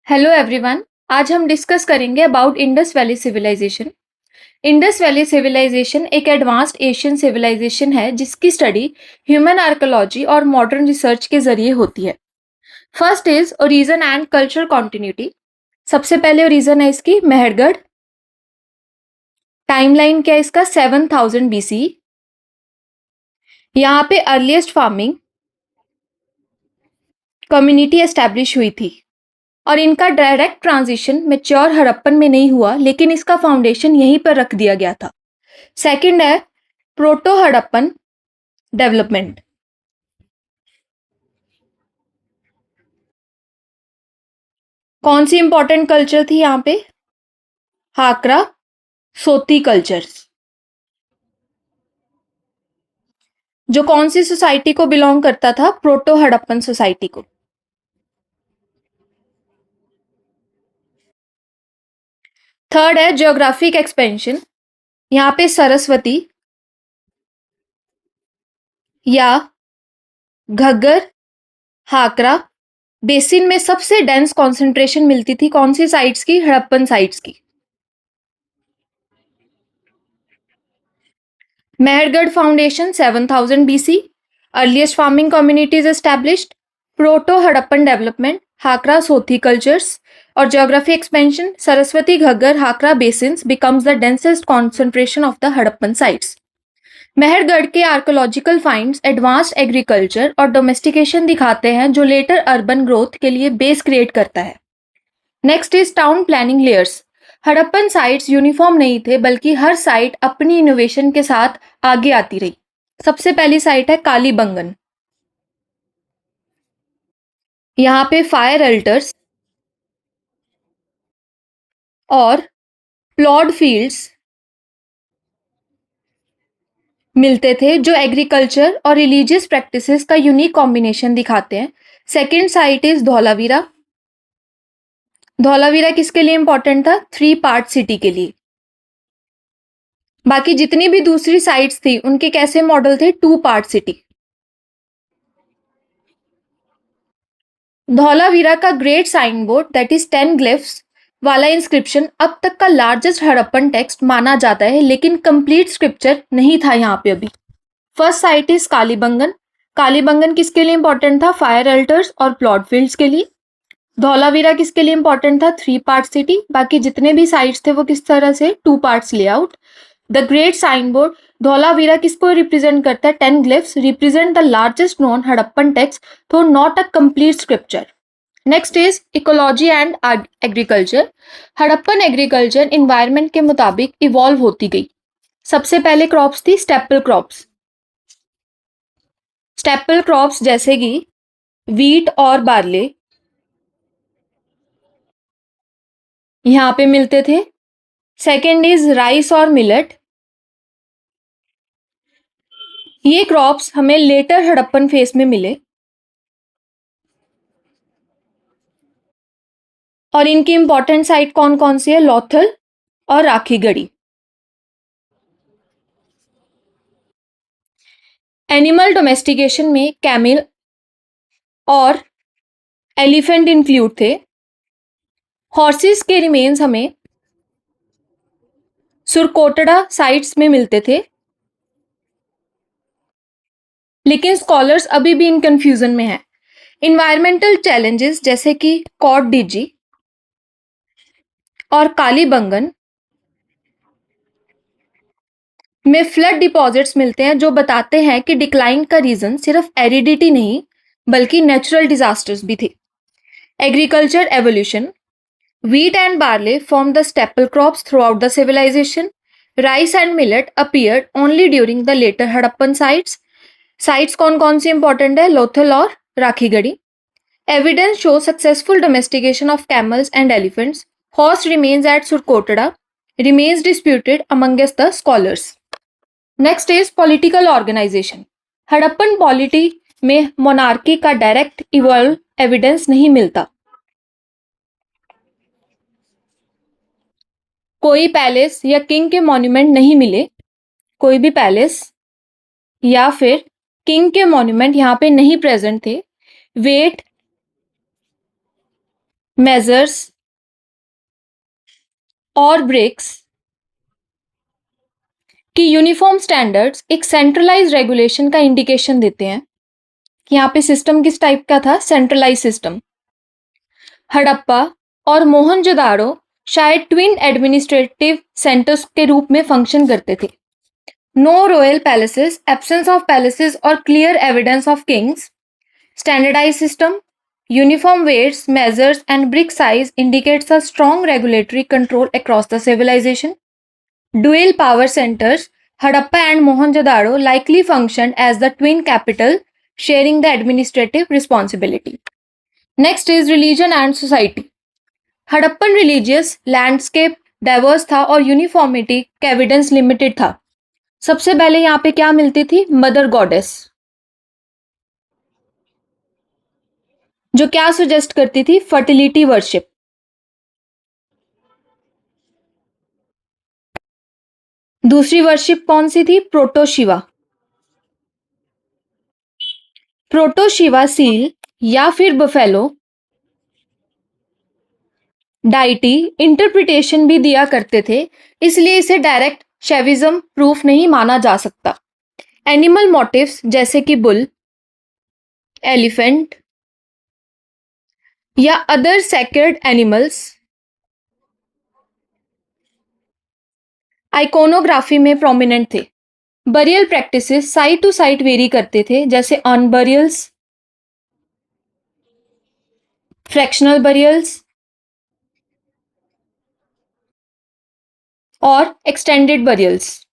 Hello everyone. आज हम discuss करेंगे about Indus valley civilisation. Indus valley civilisation एक एडवांस्ड एशियन सिविलाइजेशन है जिसकी स्टडी ह्यूमन आर्कोलॉजी और मॉडर्न रिसर्च के जरिए होती है। First is origin and cultural continuity. सबसे पहले ओरिजिन है इसकी मेहरगढ़। टाइमलाइन क्या है इसका 7000 BC। यहाँ पे अर्लीस्ट फार्मिंग कम्युनिटी एस्टैब्लिश हुई थी और इनका डायरेक्ट ट्रांजिशन मैच्योर हड़प्पन में नहीं हुआ, लेकिन इसका फाउंडेशन यहीं पर रख दिया गया था। सेकंड है प्रोटो हड़प्पन डेवलपमेंट। कौन सी इंपॉर्टेंट कल्चर थी यहाँ पे? हाकरा सोती कल्चर्स, जो कौन सी सोसाइटी को बिलोंग करता था? प्रोटो हड़प्पन सोसाइटी को। थर्ड है जियोग्राफिक एक्सपेंशन। यहाँ पे सरस्वती या घग्गर हाकरा बेसिन में सबसे डेंस कॉन्सेंट्रेशन मिलती थी कौन सी साइट्स की? हड़प्पन साइट्स की। Mehrgarh foundation 7000 BC, earliest farming communities established, proto Harappan development, Hakra Sothi cultures और geography expansion. Saraswati Ghaggar Hakra basins becomes the densest concentration of the Harappan sites. Mehrgarh के आर्कोलॉजिकल फाइंड्स एडवांस्ड एग्रीकल्चर और डोमेस्टिकेशन दिखाते हैं जो लेटर अर्बन ग्रोथ के लिए बेस क्रिएट करता है। Next is town planning layers. Harappan sites uniform नहीं थे, बल्कि हर साइट अपनी इनोवेशन के साथ आगे आती रही। सबसे पहली साइट है कालीबंगन। यहाँ पे फायर अल्टर्स और प्लॉड फील्ड्स मिलते थे जो एग्रीकल्चर और रिलीजियस प्रैक्टिसेस का यूनिक कॉम्बिनेशन दिखाते हैं। Second site is Dholavira. Dholavira किसके लिए इंपॉर्टेंट था? 3 पार्ट सिटी के लिए। बाकी जितनी भी दूसरी साइट्स थी उनके कैसे मॉडल थे? 2 पार्ट सिटी। धौलावीरा का great sign board that is 10 glyphs वाला इंस्क्रिप्शन अब तक का लार्जेस्ट हड़प्पन टेक्स्ट माना जाता है, लेकिन कंप्लीट स्क्रिप्चर नहीं था यहाँ पे अभी। First sight is Kalibangan. Kalibangan किसके लिए इंपॉर्टेंट था? फायर अल्टर्स और प्लॉट फील्ड्स के लिए। धौलावीरा किसके लिए इंपॉर्टेंट था? 3 पार्ट सिटी। बाकी जितने भी साइट्स थे वो किस तरह से? 2 parts layout. The great sign board Dholavira किसको रिप्रेजेंट करता है? 10 glyphs represent the largest non Harappan text, तो not a complete scripture. Next is ecology and agriculture. Harappan agriculture environment के मुताबिक इवॉल्व होती गई। सबसे पहले क्रॉप्स थी स्टेपल क्रॉप्स। स्टेपल क्रॉप्स जैसे कि वीट और बार्ले यहाँ पे मिलते थे। सेकेंड इज राइस और मिलेट। ये क्रॉप्स हमें लेटर हड़प्पन फेस में मिले और इनकी इंपॉर्टेंट साइट कौन कौन सी है? लोथल और राखीगढ़ी। एनिमल डोमेस्टिकेशन में कैमिल और एलिफेंट इंक्लूड थे। हॉर्सेस के रिमेन्स हमें सुरकोटड़ा साइट्स में मिलते थे, लेकिन स्कॉलर्स अभी भी इन कंफ्यूजन में हैं। इन्वायरमेंटल चैलेंजेस जैसे कि कॉट डिजी और कालीबंगन में फ्लड डिपॉजिट्स मिलते हैं जो बताते हैं कि डिक्लाइन का रीजन सिर्फ एरिडिटी नहीं बल्कि नेचुरल डिजास्टर्स भी थे। Agriculture evolution. Wheat and barley formed the staple crops throughout the civilization. Rice and millet appeared only during the later Harappan sites. Sites कौन-कौन सी important है? लोथल और Rakhigarhi. Evidence shows successful domestication of camels and elephants. Horse remains at Surkottada remains disputed amongst the scholars. Next is political organization. Harappan polity में monarchy का direct evolve evidence नहीं मिलता। कोई palace या king के मॉन्यूमेंट नहीं मिले। कोई भी पैलेस या फिर किंग के मॉन्यूमेंट यहाँ पे नहीं प्रेजेंट थे। वेट मेजर्स और ब्रिक्स कि यूनिफॉर्म स्टैंडर्ड्स एक सेंट्रलाइज रेगुलेशन का इंडिकेशन देते हैं कि यहाँ पे सिस्टम किस टाइप का था, सेंट्रलाइज सिस्टम। हड़प्पा और मोहनजोदाड़ो शायद ट्विन एडमिनिस्ट्रेटिव सेंटर्स के रूप में फंक्शन करते थे। No royal palaces, absence of palaces और clear evidence of kings, standardize system, uniform weights, measures and brick size indicates a strong regulatory control across the civilization. Dual power centers, Harappa and Mohenjo-daro likely functioned as the twin capital, sharing the administrative responsibility. Next is religion and society. Harappan religious landscape diverse था और uniformity का evidence limited था। सबसे पहले यहाँ पे क्या मिलती थी? मदर गॉडेस, जो क्या सुजेस्ट करती थी? Fertility worship. दूसरी वर्शिप कौन सी थी? प्रोटोशिवा। प्रोटोशिवा सील या फिर बफेलो डाइटी इंटरप्रिटेशन भी दिया करते थे, इसलिए इसे डायरेक्ट शेविज्म प्रूफ नहीं माना जा सकता। एनिमल मोटिव्स जैसे कि बुल, एलिफेंट या अदर सेक्रेड एनिमल्स आइकोनोग्राफी में प्रोमिनेंट थे। Burial practices site to site vary करते थे, जैसे अर्न बरियल्स, फ्रैक्शनल बरियल्स और extended burials.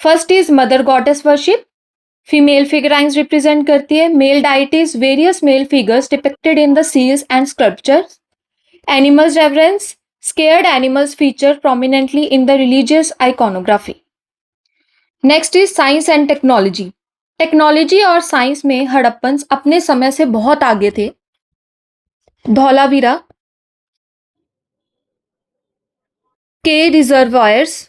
First is mother goddess worship, female figurines represent करती है। Male deities, various male figures depicted in the seals and sculptures. Animals reverence, scared animals feature prominently in the religious iconography. Next is science and technology. Technology और science में Harappans अपने समय से बहुत आगे थे। धौलावीरा के रिजर्वायर्स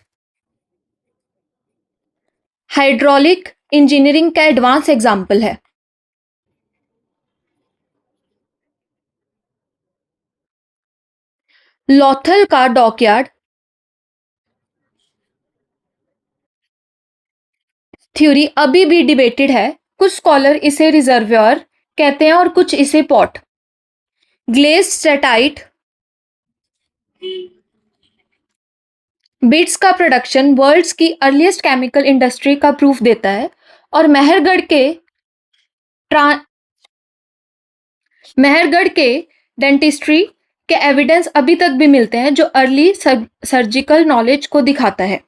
हाइड्रोलिक इंजीनियरिंग का एडवांस एग्जाम्पल है। लॉथल का डॉकयार्ड थ्योरी अभी भी डिबेटेड है। कुछ स्कॉलर इसे रिजर्वायर कहते हैं और कुछ इसे पॉट। ग्लेस स्टेटाइट बिट्स का प्रोडक्शन वर्ल्ड्स की अर्लीस्ट केमिकल इंडस्ट्री का प्रूफ देता है और मेहरगढ़ के डेंटिस्ट्री के एविडेंस अभी तक भी मिलते हैं जो अर्ली सर्जिकल नॉलेज को दिखाता है।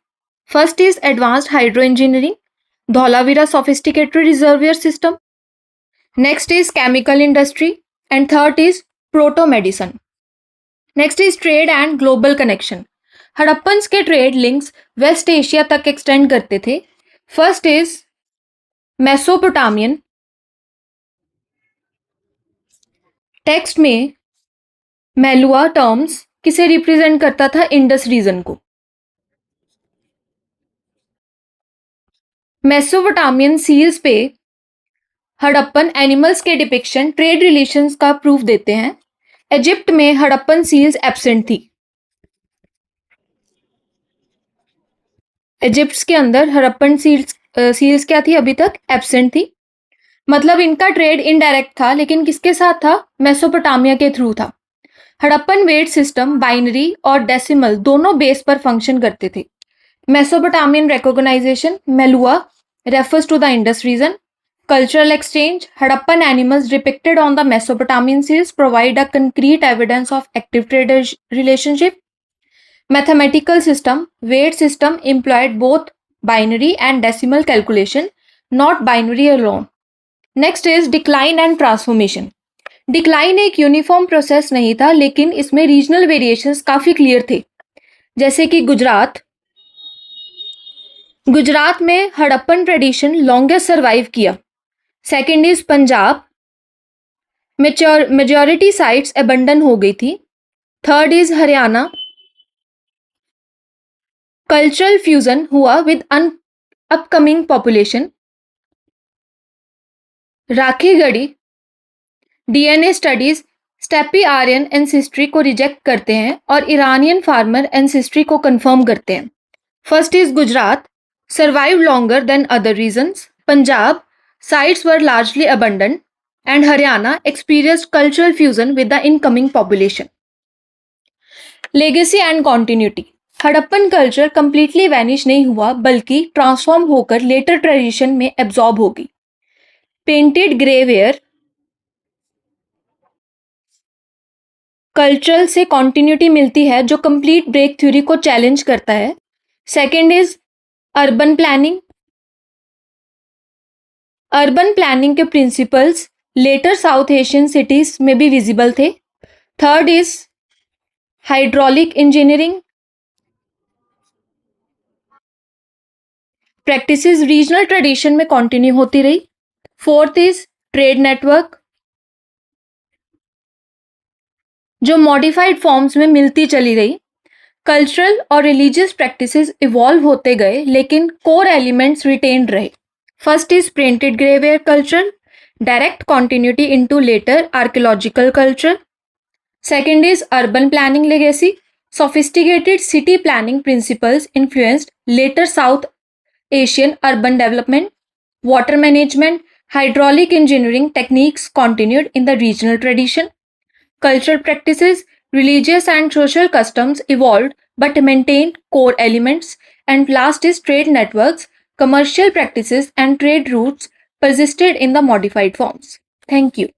First is advanced hydro engineering, Dholavira sophisticated reservoir system. Next is chemical industry and third is proto medicine. Next is trade and global connection. Harappans के ट्रेड लिंक्स वेस्ट एशिया तक एक्सटेंड करते थे। First is Mesopotamian, text में Meluha terms किसे represent करता था? Indus reason को। Mesopotamian seals पे हड़प्पन एनिमल्स के डिपिक्शन ट्रेड रिलेशंस का प्रूफ देते हैं। इजिप्ट में हड़प्पन सील्स एब्सेंट थी। इजिप्ट के अंदर हड़प्पन सील्स क्या थी? अभी तक एब्सेंट थी। मतलब इनका ट्रेड इनडायरेक्ट था, लेकिन किसके साथ था? मेसोपोटामिया के थ्रू था। हड़प्पन वेट सिस्टम बाइनरी और डेसिमल दोनों बेस पर फंक्शन करते थे। Mesopotamian recognisation Meluhha refers to the Indus region. Cultural exchange, Harappan animals depicted on the Mesopotamian seals provide a concrete evidence of active trade relationship. Mathematical system, weight system employed both binary and decimal calculation, not binary alone. Next is decline and transformation. Decline एक uniform process नहीं था, लेकिन इसमें regional variations काफी clear थे, जैसे कि गुजरात में हड़प्पन ट्रेडिशन लॉन्गेस्ट सर्वाइव किया। Second is Punjab, majority sites abandon हो गई थी। Third is Haryana, cultural fusion हुआ with upcoming population. Rakhigarhi, DNA studies steppe Aryan ancestry को रिजेक्ट करते हैं और ईरानियन फार्मर एंसेस्ट्री को कंफर्म करते हैं। First is Gujarat, survive longer than other regions. Punjab, sites were largely abundant and Haryana experienced cultural fusion with the incoming population. Legacy and continuity. Harappan culture completely vanish नहीं हुआ बल्कि ट्रांसफॉर्म होकर लेटर ट्रेडिशन में absorb होगी। Painted grey ware cultural से continuity मिलती है जो कंप्लीट ब्रेक थ्योरी को चैलेंज करता है। Second is urban planning. Urban planning के principles later south Asian cities में भी विजिबल थे। Third is hydraulic engineering. Practices regional tradition में कंटिन्यू होती रही। फोर्थ इज ट्रेड नेटवर्क, जो मॉडिफाइड फॉर्म्स में मिलती चली रही। कल्चरल और रिलीजियस प्रैक्टिसेस इवॉल्व होते गए लेकिन कोर एलिमेंट्स रिटेन्ड रहे। First is printed grey ware culture, direct continuity into later archaeological culture. Second is urban planning legacy, sophisticated city planning principles influenced later South Asian urban development. Water management, hydraulic engineering techniques continued in the regional tradition. Cultural practices, religious and social customs evolved but maintained core elements. And last is trade networks, commercial practices and trade routes persisted in the modified forms. Thank you.